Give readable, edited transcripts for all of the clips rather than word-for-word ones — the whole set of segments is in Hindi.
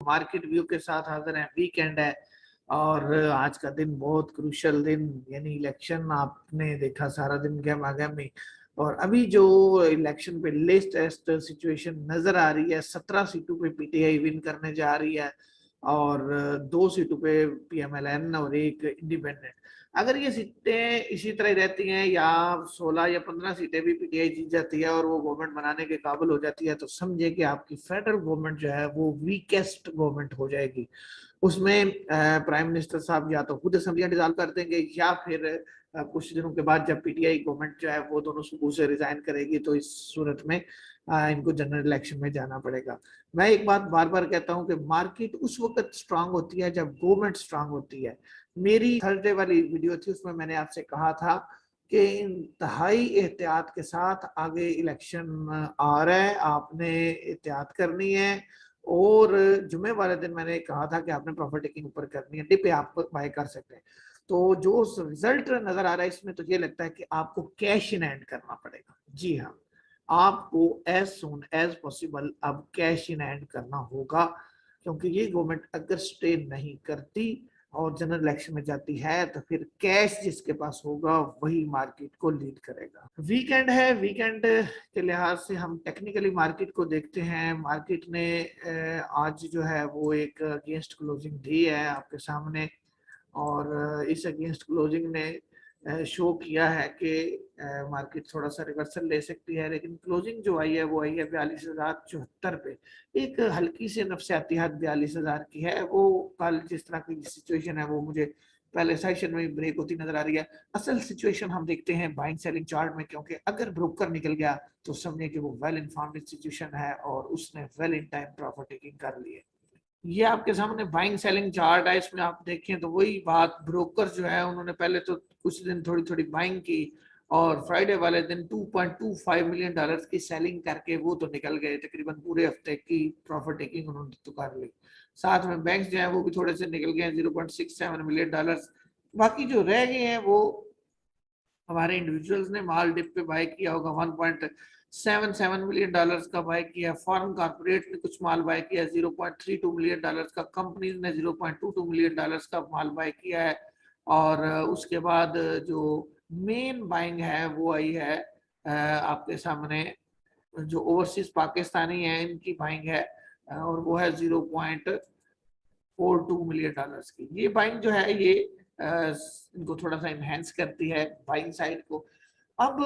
मार्केट व्यू के साथ हाजिर हैं। वीकेंड है और आज का दिन बहुत क्रूशियल दिन, यानी इलेक्शन आपने देखा, सारा दिन गहमा गहमी। और अभी जो इलेक्शन पे लेटेस्ट सिचुएशन नजर आ रही है, 17 सीटों पे पीटीआई विन करने जा रही है और 2 सीटों पे पीएमएलएन और एक इंडिपेंडेंट। अगर ये सीटें इसी तरह रहती हैं या 16 या 15 सीटें भी पीटीआई जीत जाती है और वो गवर्नमेंट बनाने के काबिल हो जाती है, तो समझे कि आपकी फेडरल गवर्नमेंट जो है वो वीकेस्ट गवर्नमेंट हो जाएगी। उसमें प्राइम मिनिस्टर साहब या तो खुद असेंबलियां डिसॉल्व कर देंगे या फिर कुछ दिनों के बाद जब पीटीआई गवर्नमेंट जो है वो दोनों सूबों से रिजाइन करेगी, तो इस सूरत में इनको जनरल इलेक्शन में जाना पड़ेगा। मैं एक बात बार बार कहता हूं कि मार्केट उस वक्त स्ट्रांग होती है जब गवर्नमेंट स्ट्रांग होती है। मेरी थर्सडे वाली वीडियो थी, उसमें मैंने आपसे कहा था कि इंतहाई एहतियात के साथ आगे इलेक्शन आ रहा है, आपने एहतियात करनी है। और जुमे वाले दिन मैंने कहा था कि आपने प्रॉफिट टेकिंग ऊपर करनी है, डिप पे आप बाय कर सकते हैं। तो जो रिजल्ट नजर आ रहा है इसमें, तो ये लगता है कि आपको कैश इन हैंड करना पड़ेगा। जी हाँ, आपको एज सुन एज पॉसिबल अब कैश इन हैंड करना होगा, क्योंकि ये गवर्नमेंट अगर स्टे नहीं करती और जनरल इलेक्शन में जाती है तो फिर कैश जिसके पास होगा वही मार्केट को लीड करेगा। वीकेंड है, वीकेंड के लिहाज से हम टेक्निकली मार्केट को देखते हैं। मार्केट ने आज जो है वो एक अगेंस्ट क्लोजिंग दी है आपके सामने, और इस अगेंस्ट क्लोजिंग ने शो किया है कि मार्केट थोड़ा सा रिवर्सल ले सकती है, लेकिन क्लोजिंग जो आई है वो आई है 42,074 पे। एक हल्की से नफसियाती हद 42,000 की है। वो कल जिस तरह की सिचुएशन है वो मुझे पहले सेशन में ब्रेक होती नजर आ रही है। असल सिचुएशन हम देखते हैं बाइंग सेलिंग चार्ट में, क्योंकि अगर ब्रोकर निकल गया तो समझे कि वो वेल इन्फॉर्म्ड इंस्टीट्यूशन है और उसने well in time profit taking कर ली है। ये आपके सामने बाइंग सेलिंग चार्ट है, इसमें आप देखें तो वही बात, ब्रोकर जो है उन्होंने पहले तो कुछ दिन थोड़ी थोड़ी बाइंग की और फ्राइडे वाले दिन 2.25 मिलियन डॉलर्स की सेलिंग करके वो तो निकल गए। तकरीबन पूरे हफ्ते की प्रॉफिट टेकिंग उन्होंने तो कर ली। साथ में बैंक्स जो है वो भी थोड़े से निकल गए, 0.67 मिलियन डॉलर्स। बाकी जो रह गए हैं वो हमारे इंडिविजुअल्स ने माल डिप पे बाय किया होगा, 1.77 मिलियन डॉलर्स का बाय किया। फॉरेन कॉर्पोरेट ने कुछ माल बाय किया 0.32 मिलियन डॉलर्स का, कंपनीज ने 0.22 मिलियन डॉलर्स का माल बाय किया है। और उसके बाद जो मेन बाइंग है वो आई है आपके सामने, जो ओवरसीज पाकिस्तानी है इनकी बाइंग है, और वो है 0.42 मिलियन डॉलर्स की। ये बाइंग जो है ये इनको थोड़ा सा इनहेंस करती है बाइंग साइड को। अब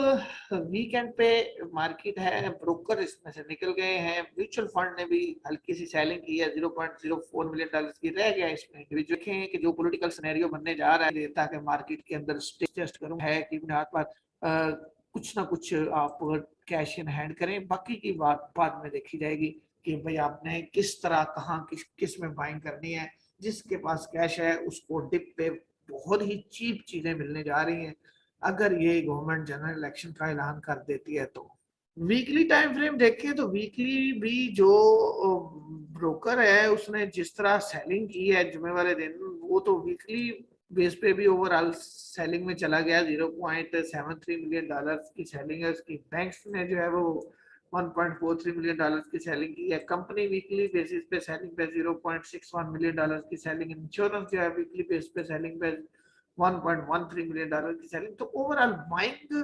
वीकेंड पे मार्केट है, ब्रोकर इसमें से निकल गए हैं, म्यूचुअल फंड ने भी हल्की सी सेलिंग की है, 0.04 मिलियन डॉलर्स की रह गया। इसमें देखें कि जो पॉलिटिकल सिनेरियो बनने जा रहा है ताकि मार्केट के अंदर टेस्ट करूं है कि बुनियाद पर कुछ ना कुछ आप कैश इन हैंड करें। बाकी की बात बाद में देखी जाएगी कि भाई आपने किस तरह कहाँ किस में बाइंग करनी है। जिसके पास कैश है उसको डिप पे बहुत ही चीप चीजें मिलने जा रही हैं अगर ये गवर्नमेंट जनरल इलेक्शन का ऐलान कर देती है तो। वीकली टाइम फ्रेम देखें तो वीकली भी जो ब्रोकर है उसने जिस तरह सेलिंग की है जुमे वाले दिन, वो तो वीकली बेस पे भी ओवरऑल सेलिंग में चला गया। 0.73 मिलियन डॉलर्स की सेलिंग है उसकी। बैंक्स ने जो है वो 1.43 मिलियन डॉलर्स की सेलिंग की है। कंपनी वीकली बेसिस पे सेलिंग पे 0.61 मिलियन डॉलर्स की सेलिंग। इंश्योरेंस जो है वीकली बेस पे सेलिंग पे 1.13 मिलियन डॉलर की सेलिंग। तो ओवरऑल बाइंग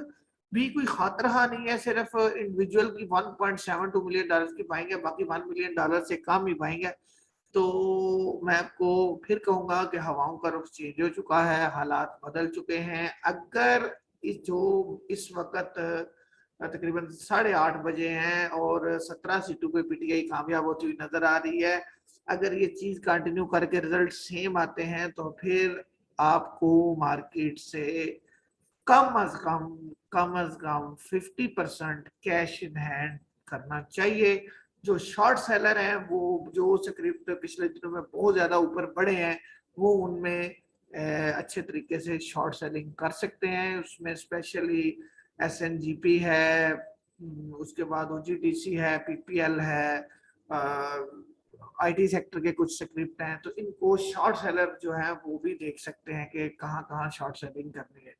भी कोई खातरहा नहीं है, सिर्फ इंडिविजुअल की 1.72 मिलियन डॉलर की बाइंग है, बाकी 1 मिलियन डॉलर से कम ही बाइंग है। तो मैं आपको फिर कहूंगा कि हवाओं का रुख चेंज हो चुका है, हालात बदल चुके हैं। अगर इस वक्त तकरीबन 8:30 बजे हैं और 17 सीटों पे पीटीआई कामयाब होती हुई नजर आ रही है, अगर ये चीज कंटिन्यू करके रिजल्ट सेम आते हैं तो फिर आपको मार्केट से कम अज कम 50% कैश इन हैंड करना चाहिए। जो शॉर्ट सेलर हैं वो जो स्क्रिप्ट पिछले दिनों में बहुत ज्यादा ऊपर बढ़े हैं वो उनमें अच्छे तरीके से शॉर्ट सेलिंग कर सकते हैं। उसमें स्पेशली एसएनजीपी है, उसके बाद ओजीटीसी है, पीपीएल है, आईटी सेक्टर के कुछ स्क्रिप्ट हैं। तो इनको शॉर्ट सेलर जो है वो भी देख सकते हैं कि कहाँ कहाँ शॉर्ट सेलिंग करनी है।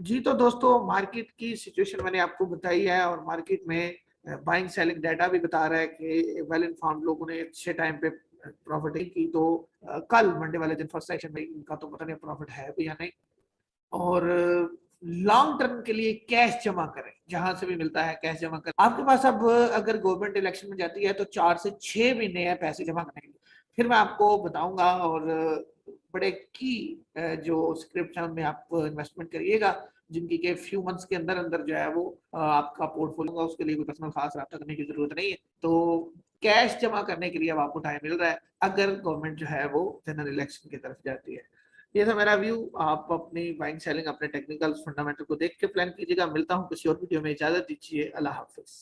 जी तो दोस्तों, मार्केट की सिचुएशन मैंने आपको बताई है और मार्केट में बाइंग सेलिंग डाटा भी बता रहा है कि वेल इन्फॉर्म्ड लोगों ने अच्छे टाइम पे प्रॉफिट की, तो कल मंडे वाले दिन फर्स्ट सेशन में इनका तो पता नहीं प्रॉफिट है भी या नहीं। और लॉन्ग टर्म के लिए कैश जमा करें, जहां से भी मिलता है कैश जमा करें। आपके पास अब अगर गवर्नमेंट इलेक्शन में जाती है तो 4 से 6 महीने है पैसे जमा करने के लिए। फिर मैं आपको बताऊंगा, और बड़े की जो स्क्रिप्ट है उनमें आप इन्वेस्टमेंट करिएगा, जिनकी के फ्यू मंथ्स के अंदर अंदर जो है वो आपका पोर्टफोलियो होगा, उसके लिए कोई पर्सनल खास रब्ता करने की जरूरत नहीं है। तो कैश जमा करने के लिए अब आपको टाइम मिल रहा है, अगर गवर्नमेंट जो है वो जनरल इलेक्शन की तरफ जाती है। ये था मेरा व्यू। आप अपनी बाइंग सेलिंग अपने टेक्निकल फंडामेंटल को देख के प्लान कीजिएगा। मिलता हूँ किसी और वीडियो में, इजाजत दीजिए, अल्लाह हाफिज।